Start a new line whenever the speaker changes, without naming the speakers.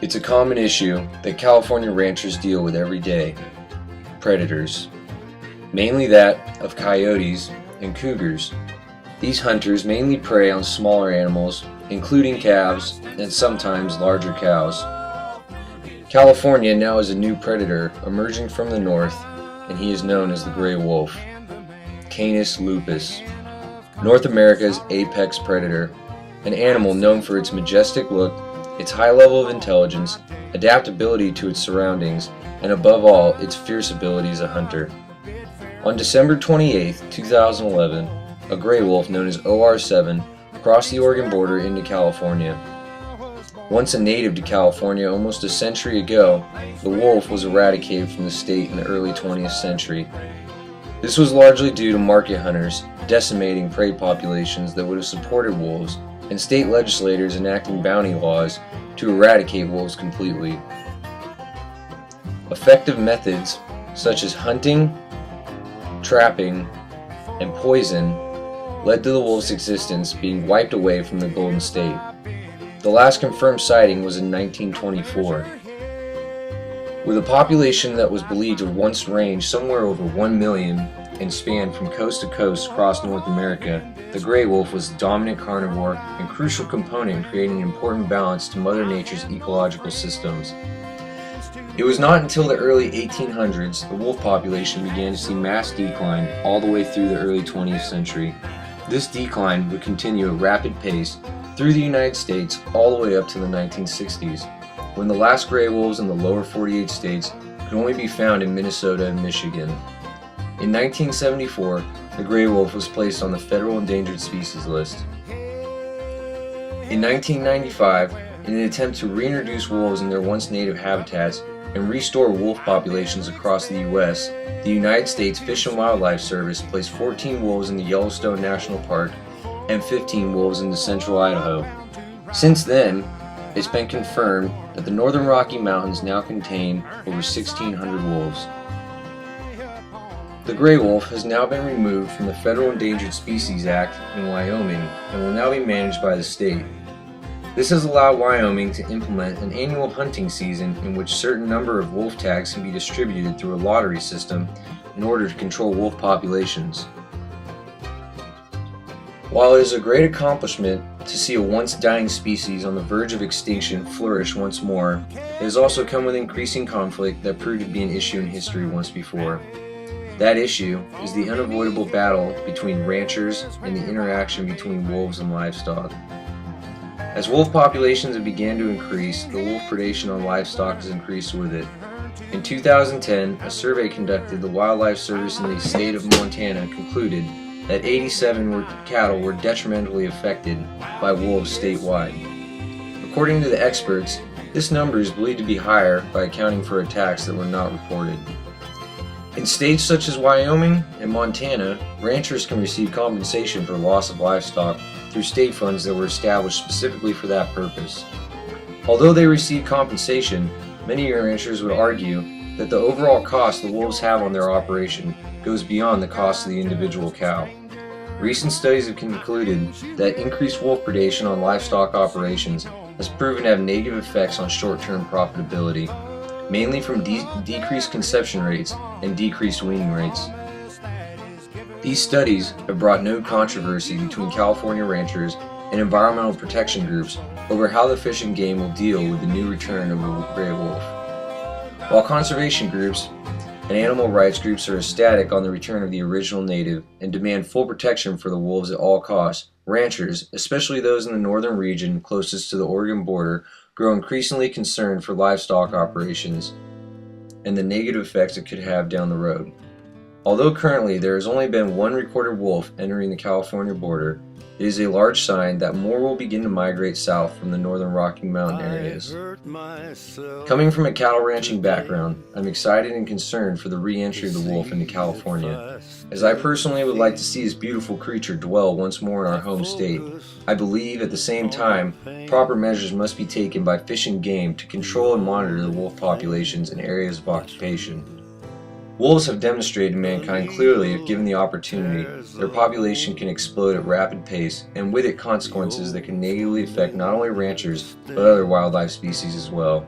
It's a common issue that California ranchers deal with every day: predators, mainly that of coyotes and cougars. These hunters mainly prey on smaller animals, including calves and sometimes larger cows. California now has a new predator emerging from the north, and he is known as the gray wolf, Canis lupus, North America's apex predator, an animal known for its majestic look, its high level of intelligence, adaptability to its surroundings, and above all, its fierce ability as a hunter. On December 28, 2011, a gray wolf known as OR7 crossed the Oregon border into California. Once a native to California almost a century ago, the wolf was eradicated from the state in the early 20th century. This was largely due to market hunters decimating prey populations that would have supported wolves, and state legislators enacting bounty laws to eradicate wolves completely. Effective methods such as hunting, trapping, and poison led to the wolf's existence being wiped away from the Golden State. The last confirmed sighting was in 1924. With a population that was believed to once range somewhere over 1 million and spanned from coast to coast across North America, the gray wolf was a dominant carnivore and crucial component in creating an important balance to Mother Nature's ecological systems. It was not until the early 1800s the wolf population began to see mass decline all the way through the early 20th century. This decline would continue at a rapid pace through the United States all the way up to the 1960s, when the last gray wolves in the lower 48 states could only be found in Minnesota and Michigan. In 1974, the gray wolf was placed on the Federal Endangered Species List. In 1995, in an attempt to reintroduce wolves in their once native habitats and restore wolf populations across the U.S., the United States Fish and Wildlife Service placed 14 wolves in the Yellowstone National Park and 15 wolves in central Idaho. Since then, it's been confirmed that the Northern Rocky Mountains now contain over 1,600 wolves. The gray wolf has now been removed from the Federal Endangered Species Act in Wyoming and will now be managed by the state. This has allowed Wyoming to implement an annual hunting season in which a certain number of wolf tags can be distributed through a lottery system in order to control wolf populations. While it is a great accomplishment to see a once dying species on the verge of extinction flourish once more, it has also come with increasing conflict that proved to be an issue in history once before. That issue is the unavoidable battle between ranchers and the interaction between wolves and livestock. As wolf populations have began to increase, the wolf predation on livestock has increased with it. In 2010, a survey conducted by the Wildlife Service in the state of Montana concluded that 87 cattle were detrimentally affected by wolves statewide. According to the experts, this number is believed to be higher by accounting for attacks that were not reported. In states such as Wyoming and Montana, ranchers can receive compensation for loss of livestock through state funds that were established specifically for that purpose. Although they receive compensation, many ranchers would argue that the overall cost the wolves have on their operation goes beyond the cost of the individual cow. Recent studies have concluded that increased wolf predation on livestock operations has proven to have negative effects on short-term profitability, mainly from decreased conception rates and decreased weaning rates. These studies have brought no controversy between California ranchers and environmental protection groups over how the Fish and Game will deal with the new return of the gray wolf. While conservation groups and animal rights groups are ecstatic on the return of the original native and demand full protection for the wolves at all costs, ranchers, especially those in the northern region closest to the Oregon border, grow increasingly concerned for livestock operations and the negative effects it could have down the road. Although currently there has only been one recorded wolf entering the California border, it is a large sign that more will begin to migrate south from the northern Rocky Mountain areas. Coming from a cattle ranching background, I'm excited and concerned for the re-entry of the wolf into California. As I personally would like to see this beautiful creature dwell once more in our home state, I believe at the same time proper measures must be taken by Fish and Game to control and monitor the wolf populations in areas of occupation. Wolves have demonstrated to mankind clearly, if given the opportunity, their population can explode at rapid pace, and with it consequences that can negatively affect not only ranchers, but other wildlife species as well.